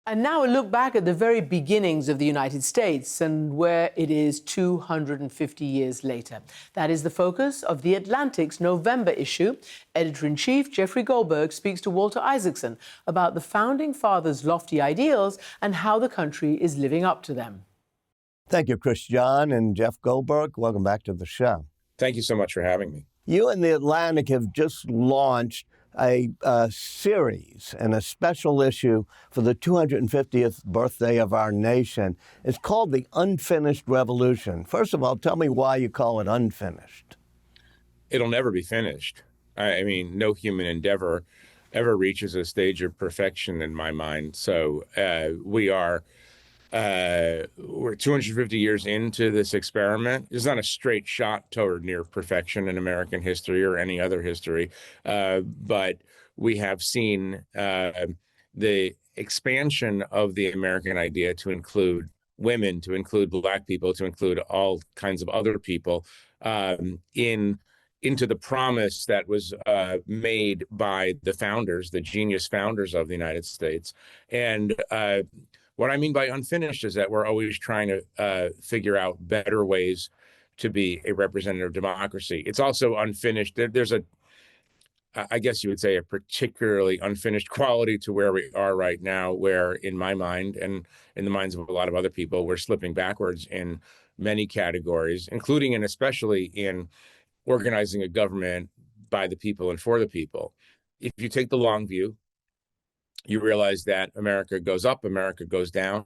And now a look back at the very beginnings of the United States and where it is 250 years later. That is the focus of The Atlantic's November issue. Editor-in-chief Jeffrey Goldberg speaks to Walter Isaacson about the Founding Fathers' lofty ideals and how the country is living up to them. Thank you, Chris John and Jeff Goldberg. Welcome back to the show. Thank you so much for having me. You and The Atlantic have just launched a series and a special issue for the 250th birthday of our nation. It's called The Unfinished Revolution. First of all, tell me why you call it unfinished. It'll never be finished. I mean, no human endeavor ever reaches a stage of perfection in my mind. So we're 250 years into this experiment. It's not a straight shot toward near perfection in American history or any other history, but we have seen the expansion of the American idea to include women, to include Black people, to include all kinds of other people into the promise that was made by the founders, the genius founders of the United States. And what I mean by unfinished is that we're always trying to figure out better ways to be a representative democracy. It's also unfinished. There's I guess you would say, a particularly unfinished quality to where we are right now, where in my mind and in the minds of a lot of other people, we're slipping backwards in many categories, including and especially in organizing a government by the people and for the people. If you take the long view, you realize that America goes up, America goes down.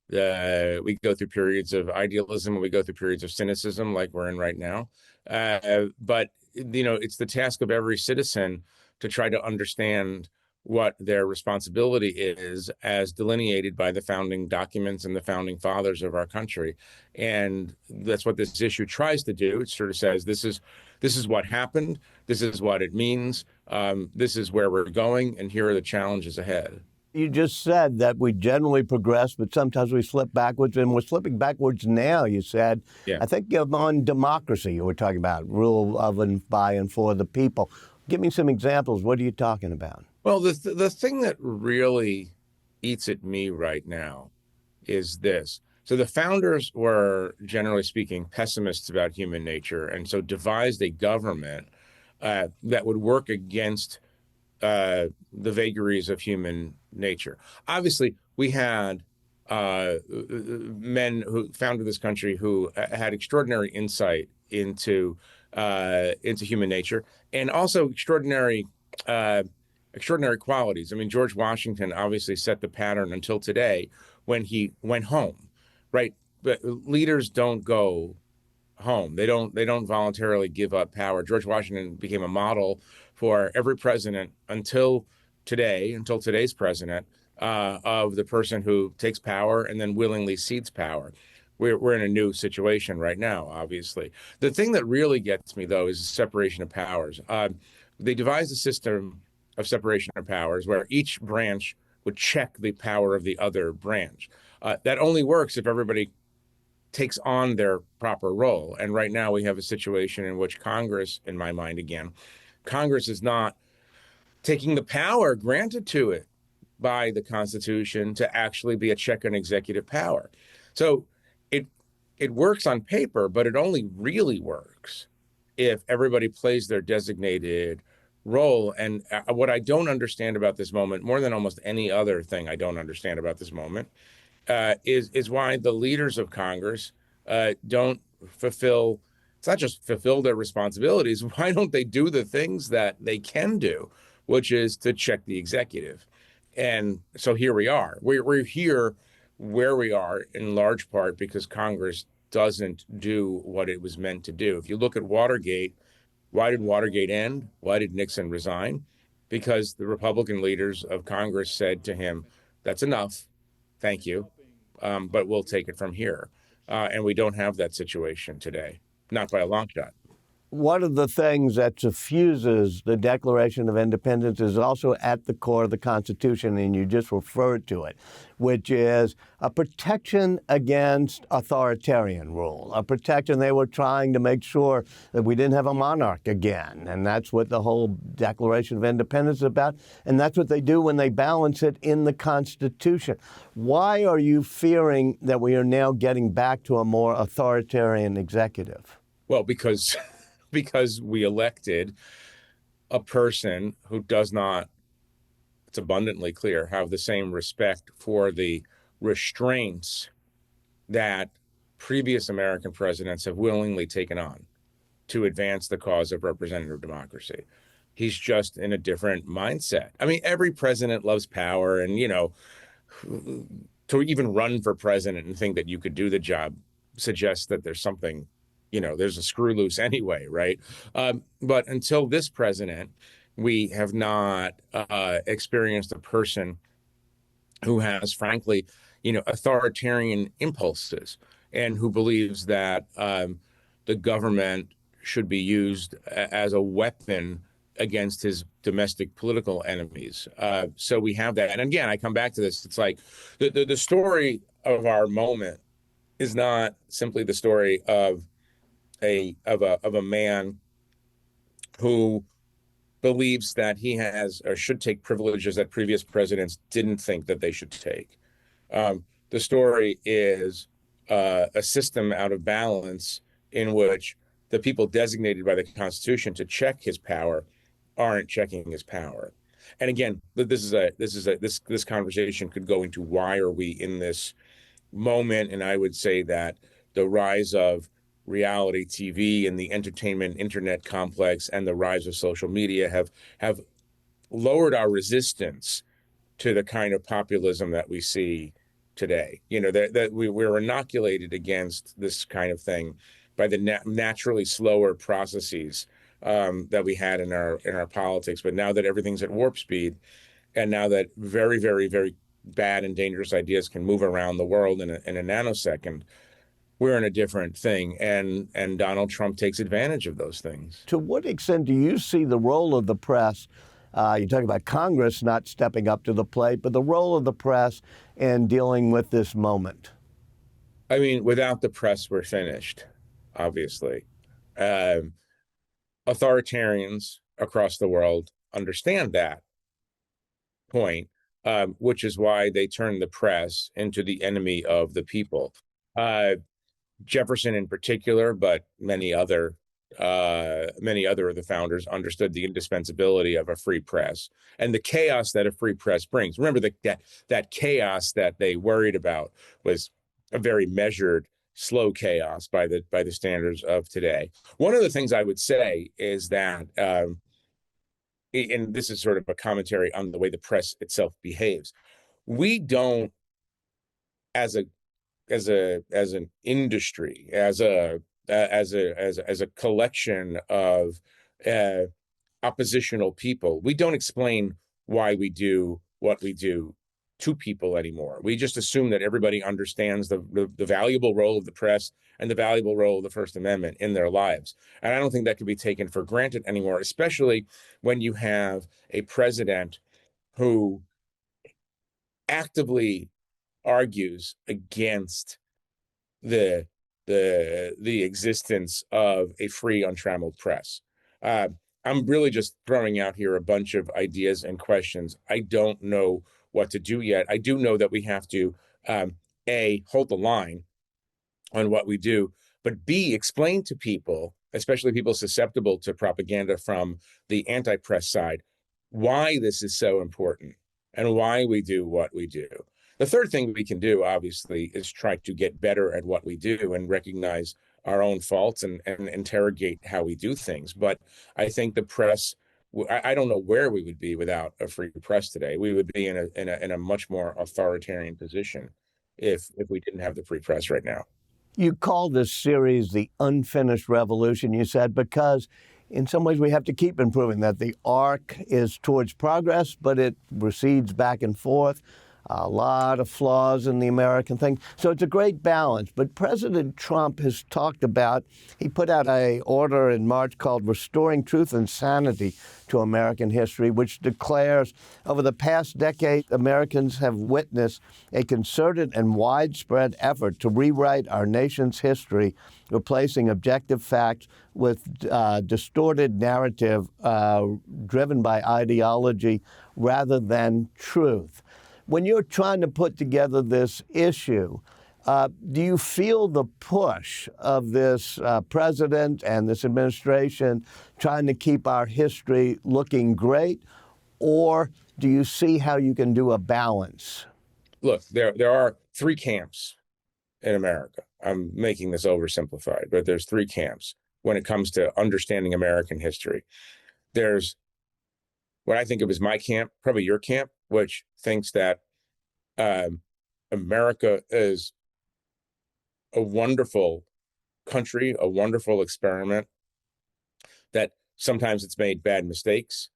We go through periods of idealism, and we go through periods of cynicism like we're in right now. But, it's the task of every citizen to try to understand what their responsibility is as delineated by the founding documents and the founding fathers of our country. And that's what this issue tries to do. It sort of says, this is what happened. This is what it means. This is where we're going. And here are the challenges ahead. You just said that we generally progress, but sometimes we slip backwards, and we're slipping backwards now, you said. Yeah. I think on democracy you were talking about, rule of and by and for the people. Give me some examples. What are you talking about? Well, the thing that really eats at me right now is this. So the founders were, generally speaking, pessimists about human nature, and so devised a government that would work against the vagaries of human nature. Obviously, we had men who founded this country who had extraordinary insight into human nature, and also extraordinary qualities. I mean, George Washington obviously set the pattern until today when he went home, right? But leaders don't go home. They don't voluntarily give up power. George Washington became a model for every president until today's president, of the person who takes power and then willingly cedes power. We're in a new situation right now, obviously. The thing that really gets me, though, is the separation of powers. They devised a system of separation of powers where each branch would check the power of the other branch. That only works if everybody takes on their proper role. And right now we have a situation in which Congress, in my mind again, Congress is not taking the power granted to it by the Constitution to actually be a check on executive power. So it works on paper, but it only really works if everybody plays their designated role. And what I don't understand about this moment, more than almost any other thing I don't understand about this moment, is why the leaders of Congress don't fulfill, it's not just fulfill their responsibilities, why don't they do the things that they can do, which is to check the executive? And so here we are. We're here where we are in large part because Congress doesn't do what it was meant to do. If you look at Watergate, why did Watergate end? Why did Nixon resign? Because the Republican leaders of Congress said to him, that's enough, thank you, but we'll take it from here. And we don't have that situation today, not by a long shot. one of the things that suffuses the Declaration of Independence is also at the core of the Constitution, and you just referred to it, which is a protection against authoritarian rule, a protection. They were trying to make sure that we didn't have a monarch again, and that's what the whole Declaration of Independence is about, and that's what they do when they balance it in the Constitution. Why are you fearing that we are now getting back to a more authoritarian executive? Well, because we elected a person who does not, it's abundantly clear, have the same respect for the restraints that previous American presidents have willingly taken on to advance the cause of representative democracy. He's just in a different mindset. I mean, every president loves power, and, to even run for president and think that you could do the job suggests that there's something, there's a screw loose anyway, right? But until this president, we have not experienced a person who has, frankly, authoritarian impulses and who believes that the government should be used as a weapon against his domestic political enemies. So we have that. And again, I come back to this. It's like the story of our moment is not simply the story of a man who believes that he has or should take privileges that previous presidents didn't think that they should take. The story is a system out of balance in which the people designated by the Constitution to check his power aren't checking his power. And again, this conversation could go into why are we in this moment, and I would say that the rise of reality TV and the entertainment internet complex and the rise of social media have lowered our resistance to the kind of populism that we see today. That we're inoculated against this kind of thing by the naturally slower processes that we had in our politics. But now that everything's at warp speed, and now that very, very, very bad and dangerous ideas can move around the world in a nanosecond, we're in a different thing, and Donald Trump takes advantage of those things. To what extent do you see the role of the press? You talk about Congress not stepping up to the plate, but the role of the press in dealing with this moment. I mean, without the press, we're finished, obviously. Authoritarians across the world understand that point, which is why they turn the press into the enemy of the people. Jefferson in particular, but many other of the founders understood the indispensability of a free press and the chaos that a free press brings. Remember that chaos that they worried about was a very measured, slow chaos by the standards of today. One of the things I would say is that, and this is sort of a commentary on the way the press itself behaves, we don't, as an industry, as a collection of oppositional people, we don't explain why we do what we do to people anymore. We just assume that everybody understands the valuable role of the press and the valuable role of the First Amendment in their lives. And I don't think that can be taken for granted anymore, especially when you have a president who actively argues against the existence of a free, untrammeled press. I'm really just throwing out here a bunch of ideas and questions. I don't know what to do yet. I do know that we have to, A, hold the line on what we do, but B, explain to people, especially people susceptible to propaganda from the anti-press side, why this is so important and why we do what we do. The third thing we can do, obviously, is try to get better at what we do and recognize our own faults and interrogate how we do things. But I think the press, I don't know where we would be without a free press today. We would be in a much more authoritarian position if we didn't have the free press right now. You call this series the Unfinished Revolution, you said, because in some ways we have to keep improving, that the arc is towards progress, but it recedes back and forth. a lot of flaws in the American thing. So it's a great balance. But President Trump has talked about, he put out an order in March called Restoring Truth and Sanity to American History, which declares over the past decade, Americans have witnessed a concerted and widespread effort to rewrite our nation's history, replacing objective facts with distorted narrative driven by ideology rather than truth. When you're trying to put together this issue, do you feel the push of this president and this administration trying to keep our history looking great, or do you see how you can do a balance? Look, there are three camps in America. I'm making this oversimplified, but there's three camps when it comes to understanding American history. There's what I think of as my camp, probably your camp, which thinks that America is a wonderful country, a wonderful experiment, that sometimes it's made bad mistakes.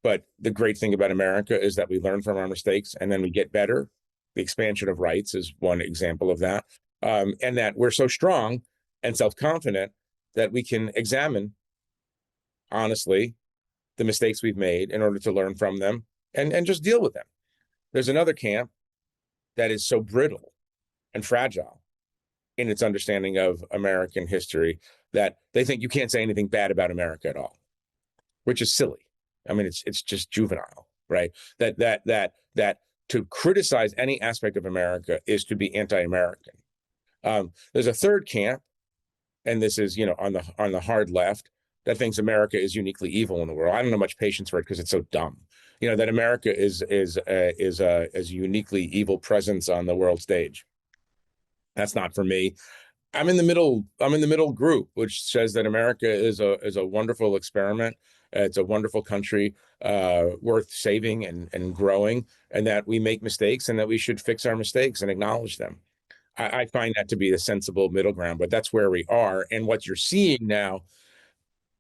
But the great thing about America is that we learn from our mistakes and then we get better. The expansion of rights is one example of that. And that we're so strong and self-confident that we can examine honestly the mistakes we've made in order to learn from them and just deal with them. There's another camp that is so brittle and fragile in its understanding of American history that they think you can't say anything bad about America at all, which is silly. I mean, it's just juvenile, right? That to criticize any aspect of America is to be anti-American. There's a third camp, and this is, on the hard left, that thinks America is uniquely evil in the world. I don't know much patience for it because it's so dumb. That America is a uniquely evil presence on the world stage. That's not for me. I'm in the middle group, which says that America is a wonderful experiment. It's a wonderful country worth saving and growing, and that we make mistakes and that we should fix our mistakes and acknowledge them. I find that to be a sensible middle ground, but that's where we are. And what you're seeing now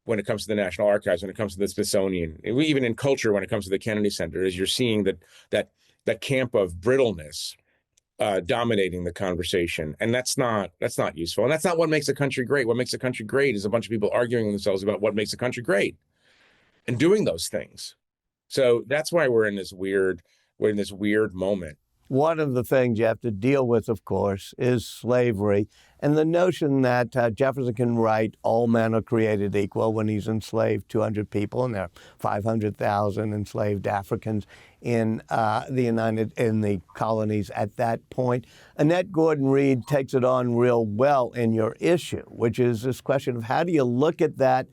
when it comes to the National Archives, when it comes to the Smithsonian, even in culture, when it comes to the Kennedy Center, is you're seeing that camp of brittleness dominating the conversation, and that's not useful, and that's not what makes a country great. What makes a country great is a bunch of people arguing with themselves about what makes a country great and doing those things. So that's why we're in this weird moment. One of the things you have to deal with, of course, is slavery and the notion that Jefferson can write all men are created equal when he's enslaved 200 people, and there are 500,000 enslaved Africans in the colonies at that point. Annette Gordon-Reed takes it on real well in your issue, which is this question of how do you look at that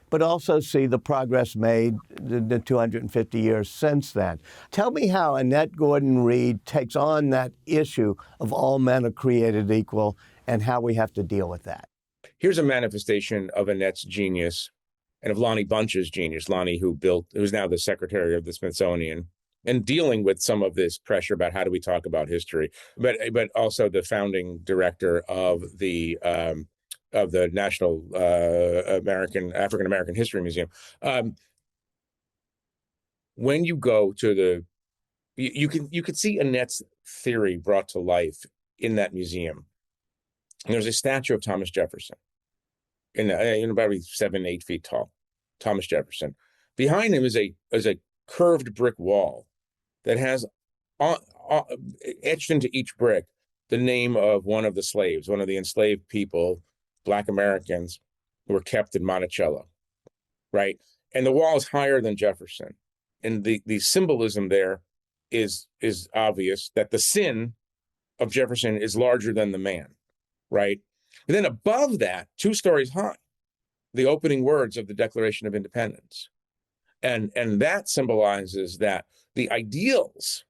but also see the progress made the 250 years since then. Tell me how Annette Gordon-Reed takes on that issue of all men are created equal and how we have to deal with that. Here's a manifestation of Annette's genius and of Lonnie Bunch's genius. Lonnie, who's now the secretary of the Smithsonian, and dealing with some of this pressure about how do we talk about history, but also the director of the National African American History Museum. When you go to you can see Annette's theory brought to life in that museum. And there's a statue of Thomas Jefferson, in about 7-8 feet tall. Thomas Jefferson. Behind him is a curved brick wall that has etched into each brick the name of one of the slaves, one of the enslaved people, Black Americans, who were kept in Monticello, right? And the wall is higher than Jefferson. And the symbolism there is obvious, that the sin of Jefferson is larger than the man, right? And then above that, 2 stories high, the opening words of the Declaration of Independence. And that symbolizes that the ideals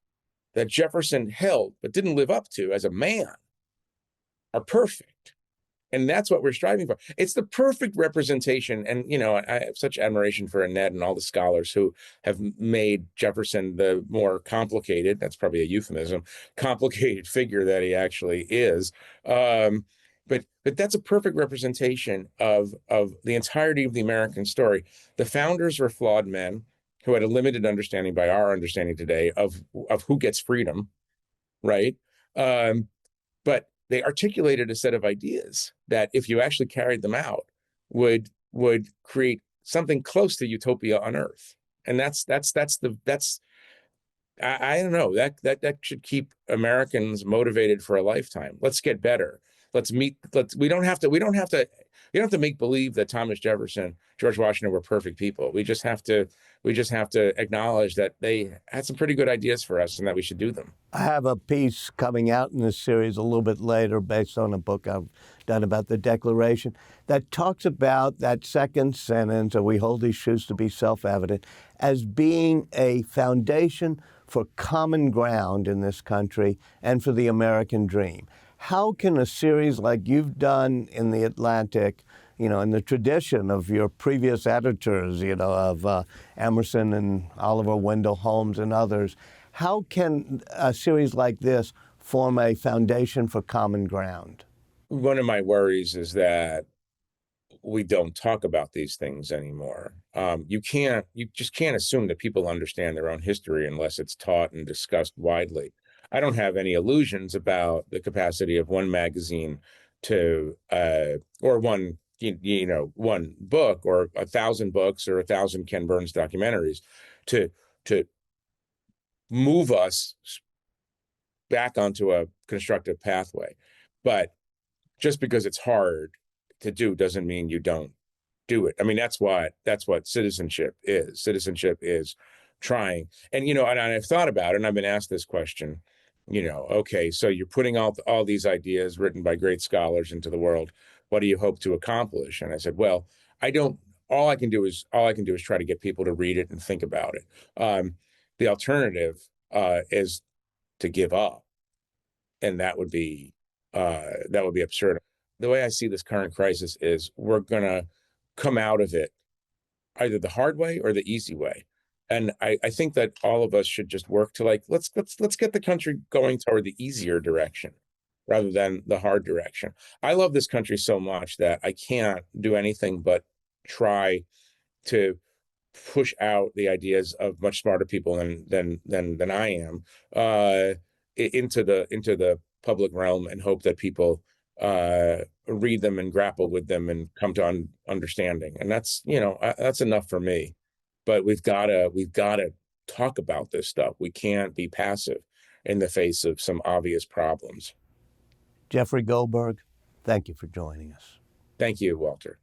that Jefferson held but didn't live up to as a man are perfect. And that's what we're striving for. It's the perfect representation. And, I have such admiration for Annette and all the scholars who have made Jefferson the more complicated, that's probably a euphemism, complicated figure that he actually is. But that's a perfect representation of the entirety of the American story. The founders were flawed men who had a limited understanding by our understanding today of who gets freedom right? But they articulated a set of ideas that, if you actually carried them out, would create something close to utopia on Earth. And that's I don't know, that should keep Americans motivated for a lifetime. Let's get better. We don't have to make believe that Thomas Jefferson, George Washington were perfect people. We just have to acknowledge that they had some pretty good ideas for us and that we should do them. I have a piece coming out in this series a little bit later based on a book I've done about the Declaration that talks about that second sentence, or we hold these truths to be self-evident, as being a foundation for common ground in this country and for the American dream. How can a series like you've done in The Atlantic, in the tradition of your previous editors, of Emerson and Oliver Wendell Holmes and others, how can a series like this form a foundation for common ground? One of my worries is that we don't talk about these things anymore. You just can't assume that people understand their own history unless it's taught and discussed widely. I don't have any illusions about the capacity of one magazine to, or one book, or 1,000 books, or 1,000 Ken Burns documentaries to move us back onto a constructive pathway. But just because it's hard to do doesn't mean you don't do it. I mean, that's what citizenship is. Citizenship is trying. And and I've thought about it, and I've been asked this question. Okay, so you're putting all these ideas written by great scholars into the world. What do you hope to accomplish? And I said, well, I don't. All I can do is try to get people to read it and think about it. The alternative is to give up, and that would be absurd. The way I see this current crisis is we're gonna come out of it either the hard way or the easy way. And I think that all of us should just work to let's get the country going toward the easier direction rather than the hard direction. I love this country so much that I can't do anything but try to push out the ideas of much smarter people than I am into the public realm, and hope that people read them and grapple with them and come to understanding. And that's enough for me. But we've got to talk about this stuff. We can't be passive in the face of some obvious problems. Jeffrey Goldberg, thank you for joining us. Thank you, Walter.